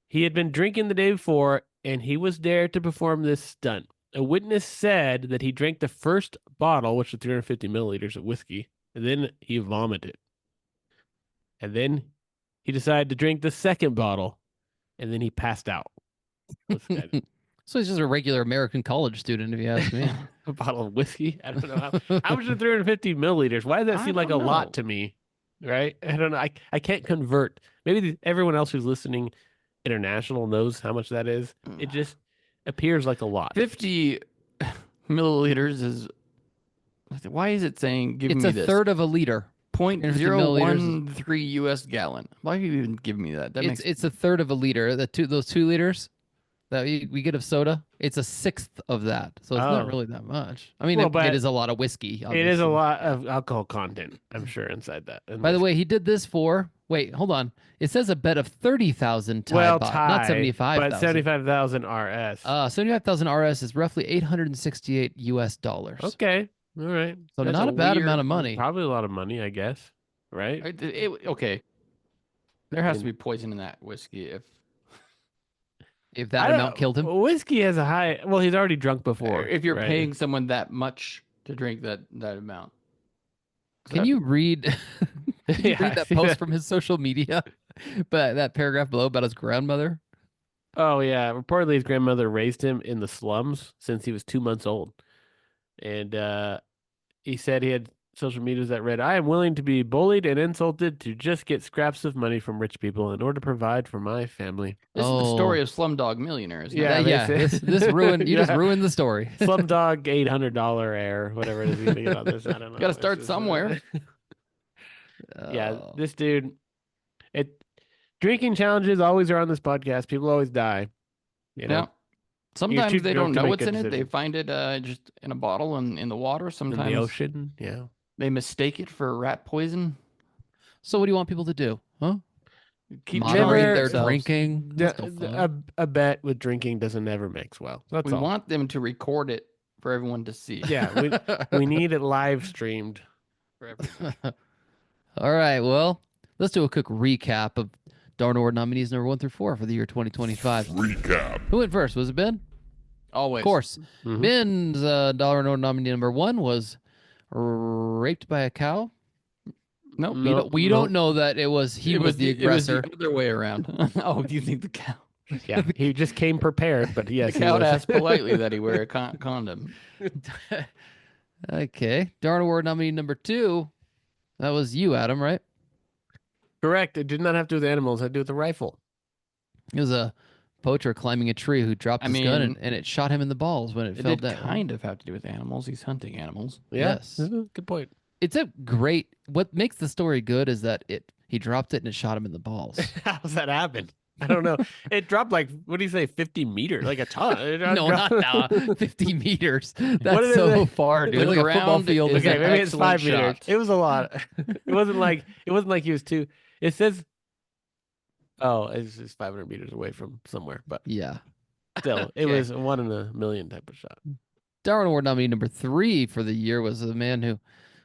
[SPEAKER 2] He had been drinking the day before, and he was there to perform this stunt. A witness said that he drank the first bottle, which was 350 milliliters of whiskey, and then he vomited. And then he decided to drink the second bottle. And then he passed out.
[SPEAKER 1] So he's just a regular American college student, if you ask me.
[SPEAKER 2] A bottle of whiskey. I don't know how much is 350 milliliters. Why does that
[SPEAKER 3] I
[SPEAKER 2] seem like a
[SPEAKER 3] don't
[SPEAKER 2] lot
[SPEAKER 3] know.
[SPEAKER 2] to me? Right? I don't know. I can't convert. Maybe everyone else who's listening international knows how much that is. It just appears like a lot.
[SPEAKER 3] 50 milliliters is. Why is it saying? Give
[SPEAKER 1] It's
[SPEAKER 3] me
[SPEAKER 1] a
[SPEAKER 3] this.
[SPEAKER 1] third of a liter.
[SPEAKER 3] 0.013 U.S. gallon. Why are you even giving me that? That makes
[SPEAKER 1] It's a third of a liter. Those 2 liters that we get of soda, it's a sixth of that. So it's not
[SPEAKER 2] Oh.
[SPEAKER 1] really that much. I mean,
[SPEAKER 2] Well,
[SPEAKER 1] it
[SPEAKER 2] but
[SPEAKER 1] is a lot of whiskey.
[SPEAKER 2] It is a
[SPEAKER 1] obviously.
[SPEAKER 2] lot of alcohol content, I'm sure, inside that. And
[SPEAKER 1] By the
[SPEAKER 2] whiskey.
[SPEAKER 1] way, he did this for. Wait, hold on. It says a bet of 30,000 Thai
[SPEAKER 2] well,
[SPEAKER 1] baht,
[SPEAKER 2] Thai,
[SPEAKER 1] not 75,000.
[SPEAKER 2] but 75,000 RS.
[SPEAKER 1] 75,000 RS is roughly 868 US dollars.
[SPEAKER 2] Okay. All right.
[SPEAKER 1] So
[SPEAKER 3] That's
[SPEAKER 1] not
[SPEAKER 3] a
[SPEAKER 1] a bad
[SPEAKER 3] weird-
[SPEAKER 1] amount of money.
[SPEAKER 2] Probably a lot of money, I guess. Right?
[SPEAKER 3] Okay. There has to be poison in that whiskey.
[SPEAKER 1] If
[SPEAKER 2] I
[SPEAKER 1] that
[SPEAKER 2] don't-
[SPEAKER 1] amount killed him.
[SPEAKER 2] Whiskey has a high. Well, he's already drunk before.
[SPEAKER 3] If you're
[SPEAKER 2] right?
[SPEAKER 3] paying someone that much to drink that amount.
[SPEAKER 1] Can you read? Can you
[SPEAKER 2] Yeah,
[SPEAKER 1] read
[SPEAKER 2] I
[SPEAKER 1] that
[SPEAKER 2] see
[SPEAKER 1] post
[SPEAKER 2] that.
[SPEAKER 1] from his social media? But that paragraph below about his grandmother.
[SPEAKER 2] Oh yeah, reportedly his grandmother raised him in the slums since he was 2 months old, and he said he had social medias that read, "I am willing to be bullied and insulted to just get scraps of money from rich people in order to provide for my family."
[SPEAKER 3] This is the story of Slumdog Millionaire, isn't
[SPEAKER 2] Yeah,
[SPEAKER 3] it?
[SPEAKER 1] Yeah. This ruined. You just
[SPEAKER 2] Yeah.
[SPEAKER 1] ruined the story.
[SPEAKER 2] Slumdog $800 air, whatever it is you get on this. I don't know.
[SPEAKER 3] Got to
[SPEAKER 2] It's
[SPEAKER 3] start
[SPEAKER 2] just,
[SPEAKER 3] somewhere.
[SPEAKER 2] yeah,
[SPEAKER 1] Oh.
[SPEAKER 2] this dude. It drinking challenges always are on this podcast. People always die. You know,
[SPEAKER 3] Yeah. Sometimes
[SPEAKER 2] too
[SPEAKER 3] they
[SPEAKER 2] drunk
[SPEAKER 3] don't
[SPEAKER 2] to
[SPEAKER 3] know
[SPEAKER 2] make
[SPEAKER 3] what's
[SPEAKER 2] good
[SPEAKER 3] in it. They
[SPEAKER 2] decisions.
[SPEAKER 3] find it just in a bottle and in the water.
[SPEAKER 2] in
[SPEAKER 3] Sometimes
[SPEAKER 2] the ocean. Yeah.
[SPEAKER 3] they mistake it for rat poison.
[SPEAKER 1] So what do you want people to do? Huh?
[SPEAKER 3] Keep
[SPEAKER 1] Moderate
[SPEAKER 3] charging
[SPEAKER 1] their
[SPEAKER 3] themselves.
[SPEAKER 1] drinking. That's no fun.
[SPEAKER 2] A bet with drinking doesn't ever mix well. That's
[SPEAKER 3] We
[SPEAKER 2] all.
[SPEAKER 3] want them to record it for everyone to see.
[SPEAKER 2] Yeah, we need it live streamed for everyone.
[SPEAKER 1] All right. Well, let's do a quick recap of Darwin Award nominees number 1 through 4 for the year 2025.
[SPEAKER 5] Recap.
[SPEAKER 1] Who went first? Was it Ben?
[SPEAKER 3] Always.
[SPEAKER 1] Of course.
[SPEAKER 2] Mhm.
[SPEAKER 1] Ben's Darwin Award nominee number 1 was raped by a cow.
[SPEAKER 3] Nope.
[SPEAKER 1] We don't know that it was he was the aggressor.
[SPEAKER 3] It was the other way around. Oh, do you think the cow?
[SPEAKER 2] Yeah, he just came prepared, but yes,
[SPEAKER 3] The
[SPEAKER 2] he
[SPEAKER 3] cow
[SPEAKER 2] was.
[SPEAKER 3] asked politely that he wear a condom.
[SPEAKER 1] Okay. Darwin Award nominee number 2. That was you, Adam, right?
[SPEAKER 2] Correct. It did not have to do with animals. It had to do with the rifle.
[SPEAKER 1] It was a poacher climbing a tree who dropped his gun
[SPEAKER 3] mean,
[SPEAKER 1] and it shot him in the balls when it
[SPEAKER 3] It
[SPEAKER 1] fell
[SPEAKER 3] did
[SPEAKER 1] down.
[SPEAKER 3] kind of have to do with animals. He's hunting animals.
[SPEAKER 2] Yeah.
[SPEAKER 1] Yes.
[SPEAKER 2] Good point.
[SPEAKER 1] It's a great. What makes the story good is that he dropped it and it shot him in the balls.
[SPEAKER 2] How's that happen? I don't know. It dropped like, what do you say, 50 meters? Like a ton.
[SPEAKER 1] No, not 50 meters.
[SPEAKER 2] What
[SPEAKER 1] That's
[SPEAKER 2] is
[SPEAKER 1] so
[SPEAKER 2] it?
[SPEAKER 1] far, dude.
[SPEAKER 3] The
[SPEAKER 1] Like a football
[SPEAKER 3] ground
[SPEAKER 1] field.
[SPEAKER 3] is
[SPEAKER 1] is
[SPEAKER 2] Okay,
[SPEAKER 3] an
[SPEAKER 2] maybe it's
[SPEAKER 3] excellent
[SPEAKER 2] 5 meters.
[SPEAKER 3] shot.
[SPEAKER 2] It was a lot. It wasn't like he was too. It says, oh, it's just 500 meters away from somewhere, but
[SPEAKER 1] Yeah.
[SPEAKER 2] still, it
[SPEAKER 3] Okay.
[SPEAKER 2] was 1 in a million type of shot.
[SPEAKER 1] Darwin Award nominee number 3 for the year was the man who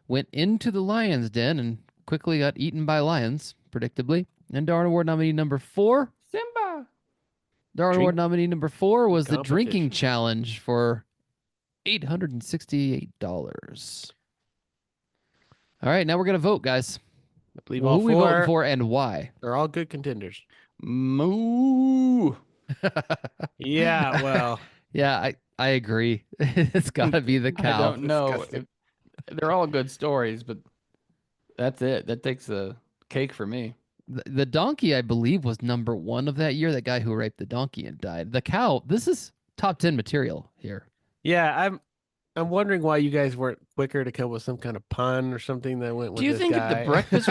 [SPEAKER 1] went into the lion's den and quickly got eaten by lions, predictably. And Darwin Award nominee number 4.
[SPEAKER 3] Simba.
[SPEAKER 1] Darwin Award nominee number 4 was the drinking
[SPEAKER 2] Competition.
[SPEAKER 1] challenge for $868. All right, now we're gonna vote, guys.
[SPEAKER 2] I believe
[SPEAKER 1] Who
[SPEAKER 2] all
[SPEAKER 1] we voting
[SPEAKER 2] four
[SPEAKER 1] for and why?
[SPEAKER 2] are all good contenders.
[SPEAKER 3] Moo.
[SPEAKER 2] Yeah, well,
[SPEAKER 1] Yeah, I agree. It's got to be the
[SPEAKER 3] I
[SPEAKER 1] cow.
[SPEAKER 3] don't know.
[SPEAKER 2] Disgusting.
[SPEAKER 3] They're all good stories, but that's it. That takes the cake for me.
[SPEAKER 1] The donkey, I believe, was number 1 of that year. That guy who raped the donkey and died. The cow. This is top 10 material here.
[SPEAKER 2] yeah, I'm wondering why you guys weren't quicker to come with some kind of pun or something that went with
[SPEAKER 3] Do you
[SPEAKER 2] this
[SPEAKER 3] think
[SPEAKER 2] guy.
[SPEAKER 3] if the breakfast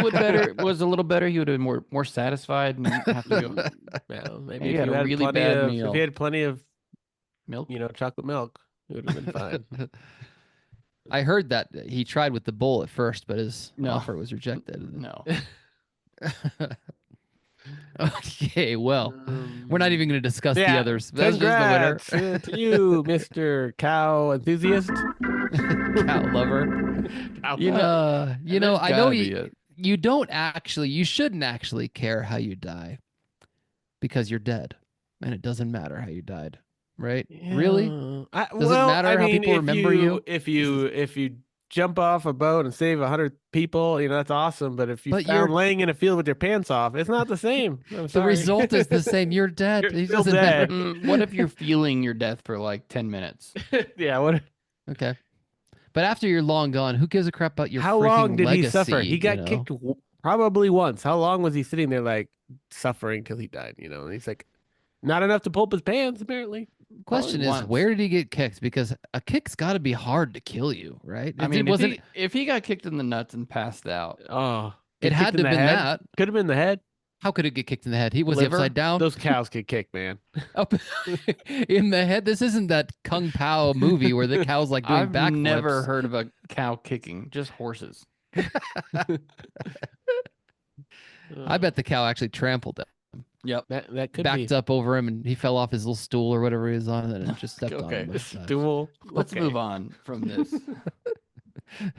[SPEAKER 3] was a little better, he would have been more satisfied and not have to go
[SPEAKER 2] Well, maybe
[SPEAKER 3] He
[SPEAKER 2] if
[SPEAKER 3] had
[SPEAKER 2] you
[SPEAKER 3] a
[SPEAKER 2] had
[SPEAKER 3] really
[SPEAKER 2] plenty
[SPEAKER 3] bad
[SPEAKER 2] of,
[SPEAKER 3] meal.
[SPEAKER 2] if he had plenty of,
[SPEAKER 3] milk?
[SPEAKER 2] chocolate milk, it would have been fine.
[SPEAKER 1] I heard that he tried with the bowl at first, but his
[SPEAKER 3] No.
[SPEAKER 1] offer was rejected.
[SPEAKER 3] No.
[SPEAKER 1] Okay, well, we're not even going to discuss the
[SPEAKER 2] Yeah,
[SPEAKER 1] others. That's just
[SPEAKER 2] Congrats to you, Mr. Cow Enthusiast.
[SPEAKER 1] the winner. Cow lover.
[SPEAKER 3] You know,
[SPEAKER 1] You know,
[SPEAKER 3] there's
[SPEAKER 1] I know
[SPEAKER 3] gotta be
[SPEAKER 1] you don't actually, you shouldn't actually care how you die because you're dead and it doesn't matter how you died, right? Really?
[SPEAKER 2] Does
[SPEAKER 1] Does it matter how people remember you?
[SPEAKER 2] If you jump off a boat and save 100 people, that's awesome. But if you
[SPEAKER 1] But
[SPEAKER 2] found
[SPEAKER 1] you're-
[SPEAKER 2] laying in a field with your pants off, it's not the same. I'm
[SPEAKER 1] The
[SPEAKER 2] sorry.
[SPEAKER 1] result is the same. You're dead.
[SPEAKER 2] You're
[SPEAKER 1] It
[SPEAKER 2] still
[SPEAKER 1] doesn't matter.
[SPEAKER 2] dead.
[SPEAKER 3] What if you're feeling your death for like 10 minutes?
[SPEAKER 2] Yeah. What?
[SPEAKER 1] Okay. But after you're long gone, who gives a crap about your
[SPEAKER 2] How
[SPEAKER 1] freaking
[SPEAKER 2] long did
[SPEAKER 1] legacy,
[SPEAKER 2] he suffer? He got
[SPEAKER 1] you know?
[SPEAKER 2] kicked probably once. How long was he sitting there like suffering till he died? And he's like, not enough to pull up his pants apparently.
[SPEAKER 1] Question
[SPEAKER 3] Probably
[SPEAKER 1] is,
[SPEAKER 3] once.
[SPEAKER 1] where did he get kicked? Because a kick's got to be hard to kill you, right?
[SPEAKER 3] I
[SPEAKER 1] It
[SPEAKER 3] mean,
[SPEAKER 1] wasn't.
[SPEAKER 3] if he got kicked in the nuts and passed out,
[SPEAKER 2] Oh,
[SPEAKER 1] It had to have been that.
[SPEAKER 2] Could have been the head.
[SPEAKER 1] How could it get kicked in the head? He was he
[SPEAKER 2] Liver?
[SPEAKER 1] upside down.
[SPEAKER 2] Those cows get kicked, man.
[SPEAKER 1] Up in the head. This isn't that Kung Pao movie where the cow's like doing
[SPEAKER 3] I've
[SPEAKER 1] backflips.
[SPEAKER 3] never heard of a cow kicking, just horses.
[SPEAKER 1] I bet the cow actually trampled him,
[SPEAKER 3] Yep.
[SPEAKER 2] that could
[SPEAKER 1] backed
[SPEAKER 2] be
[SPEAKER 1] up over him, and he fell off his little stool or whatever he was on, and then it just stepped on
[SPEAKER 3] Okay.
[SPEAKER 1] him. both times.
[SPEAKER 2] stool.
[SPEAKER 3] Let's
[SPEAKER 2] Okay.
[SPEAKER 3] move on from this.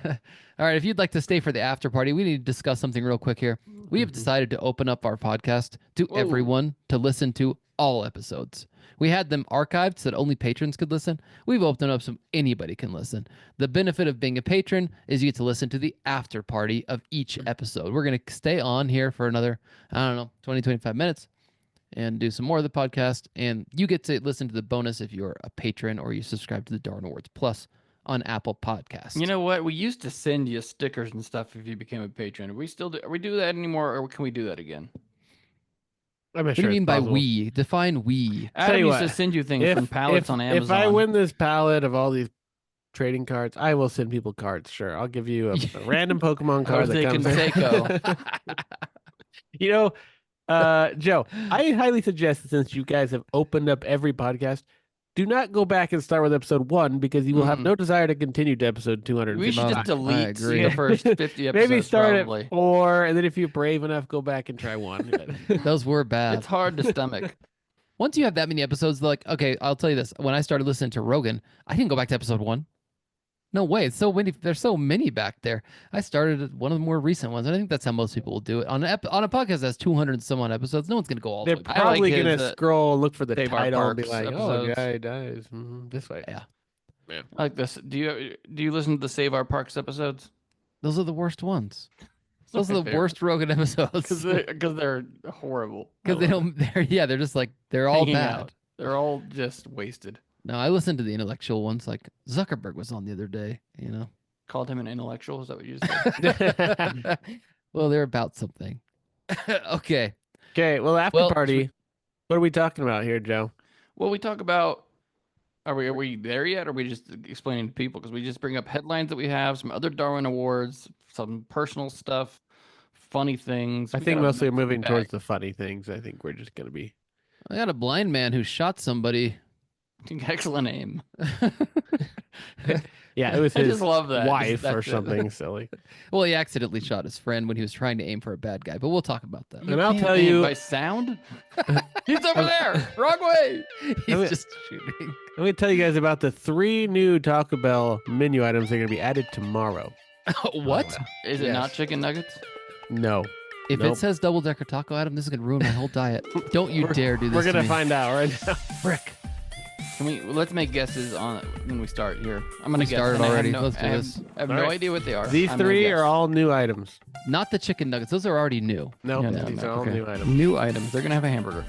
[SPEAKER 1] All right, if you'd like to stay for the after party, we need to discuss something real quick here. We have decided to open up our podcast to
[SPEAKER 3] Whoa.
[SPEAKER 1] everyone to listen to all episodes. We had them archived so that only patrons could listen. We've opened up so anybody can listen. The benefit of being a patron is you get to listen to the after party of each episode. We're going to stay on here for another, 20, 25 minutes and do some more of the podcast. And you get to listen to the bonus if you're a patron or you subscribe to the Darwin Awards Plus on Apple Podcasts.
[SPEAKER 3] You know what? We used to send you stickers and stuff if you became a patron. Are we do that anymore, or can we do that again?
[SPEAKER 2] I'm not
[SPEAKER 1] What do
[SPEAKER 2] sure
[SPEAKER 1] you mean
[SPEAKER 2] it's
[SPEAKER 1] by
[SPEAKER 2] possible.
[SPEAKER 1] we? Define we.
[SPEAKER 3] Adam
[SPEAKER 2] you
[SPEAKER 3] used to
[SPEAKER 2] what,
[SPEAKER 3] send you things from pallets on Amazon.
[SPEAKER 2] If I win this pallet of all these trading cards, I will send people cards. Sure, I'll give you a random Pokemon card that
[SPEAKER 3] Jose
[SPEAKER 2] comes in.
[SPEAKER 3] Canseco.
[SPEAKER 2] You know, Joe, I highly suggest, since you guys have opened up every podcast, do not go back and start with episode 1 because you will have no desire to continue to episode 250.
[SPEAKER 3] We should just
[SPEAKER 1] I
[SPEAKER 3] delete
[SPEAKER 1] agree.
[SPEAKER 3] the first 50 episodes.
[SPEAKER 2] Maybe start
[SPEAKER 3] probably.
[SPEAKER 2] at 4, and then if you're brave enough, go back and try 1.
[SPEAKER 1] Those were bad.
[SPEAKER 3] It's hard to stomach.
[SPEAKER 1] Once you have that many episodes, like, okay, I'll tell you this. When I started listening to Rogan, I didn't go back to episode 1. No way. It's so many. There's so many back there. I started at one of the more recent ones. And I think that's how most people will do it. On a podcast that's 200 and some odd episodes, no one's going to go all the
[SPEAKER 2] They're
[SPEAKER 1] way back.
[SPEAKER 2] probably
[SPEAKER 3] his,
[SPEAKER 2] going to scroll, look for the
[SPEAKER 3] Save Our
[SPEAKER 2] title, and be
[SPEAKER 3] Parks
[SPEAKER 2] like, "Oh,
[SPEAKER 3] episodes.
[SPEAKER 2] guy dies this way."
[SPEAKER 1] Yeah.
[SPEAKER 3] I like this. Do you listen to the Save Our Parks episodes?
[SPEAKER 1] Those are the worst ones. Those
[SPEAKER 3] my
[SPEAKER 1] are the
[SPEAKER 3] favorite.
[SPEAKER 1] worst Rogan episodes.
[SPEAKER 3] Because they're horrible.
[SPEAKER 1] Because they don't, they're just like, they're all
[SPEAKER 3] Hanging
[SPEAKER 1] bad.
[SPEAKER 3] out. They're all just wasted.
[SPEAKER 1] No, I listened to the intellectual ones. Like Zuckerberg was on the other day, you know.
[SPEAKER 3] Called him an intellectual? Is that what you said?
[SPEAKER 1] Well, they're about something. Okay.
[SPEAKER 2] Okay, well, after
[SPEAKER 1] Well,
[SPEAKER 2] party. What are we talking about here, Joe?
[SPEAKER 3] Well, we talk about. Are we there yet? Or are we just explaining to people? Because we just bring up headlines that we have, some other Darwin Awards, some personal stuff, funny things.
[SPEAKER 2] I
[SPEAKER 3] We
[SPEAKER 2] think
[SPEAKER 3] got a
[SPEAKER 2] mostly
[SPEAKER 3] mixed
[SPEAKER 2] moving
[SPEAKER 3] bag.
[SPEAKER 2] towards the funny things. I think we're just going to be.
[SPEAKER 1] I got a blind man who shot somebody.
[SPEAKER 3] Excellent aim.
[SPEAKER 2] Yeah, it was
[SPEAKER 3] I
[SPEAKER 2] his
[SPEAKER 3] just love that.
[SPEAKER 2] wife
[SPEAKER 3] That's
[SPEAKER 2] or
[SPEAKER 3] it.
[SPEAKER 2] something silly.
[SPEAKER 1] Well, he accidentally shot his friend when he was trying to aim for a bad guy, but we'll talk about that.
[SPEAKER 2] And I'll
[SPEAKER 3] can't
[SPEAKER 2] tell
[SPEAKER 3] aim
[SPEAKER 2] you-
[SPEAKER 3] by sound. He's over there. Wrong way.
[SPEAKER 1] He's just shooting.
[SPEAKER 2] Let me tell you guys about the 3 new Taco Bell menu items that are going to be added tomorrow.
[SPEAKER 1] What?
[SPEAKER 3] Is it
[SPEAKER 1] Yes.
[SPEAKER 3] not chicken nuggets?
[SPEAKER 2] No.
[SPEAKER 1] If
[SPEAKER 2] Nope.
[SPEAKER 1] it says double decker taco, Adam, this is gonna ruin my whole diet. Don't you dare do this.
[SPEAKER 2] We're
[SPEAKER 1] to
[SPEAKER 2] going to
[SPEAKER 1] me.
[SPEAKER 2] find out right now.
[SPEAKER 1] Frick.
[SPEAKER 3] Let's make guesses on when we start here. I'm gonna
[SPEAKER 1] We
[SPEAKER 3] guess.
[SPEAKER 1] started
[SPEAKER 3] and I have
[SPEAKER 1] already.
[SPEAKER 3] no-
[SPEAKER 1] Let's do
[SPEAKER 3] I have-
[SPEAKER 1] this.
[SPEAKER 3] I have
[SPEAKER 2] All
[SPEAKER 3] no
[SPEAKER 2] right.
[SPEAKER 3] idea what they are.
[SPEAKER 2] These
[SPEAKER 3] I'm gonna
[SPEAKER 2] 3
[SPEAKER 3] guess.
[SPEAKER 2] are all new items.
[SPEAKER 1] Not the chicken nuggets. Those are already new.
[SPEAKER 2] No,
[SPEAKER 3] Yeah, no,
[SPEAKER 2] these
[SPEAKER 3] no,
[SPEAKER 2] are all
[SPEAKER 3] okay.
[SPEAKER 2] new items.
[SPEAKER 3] New items. They're gonna have a hamburger.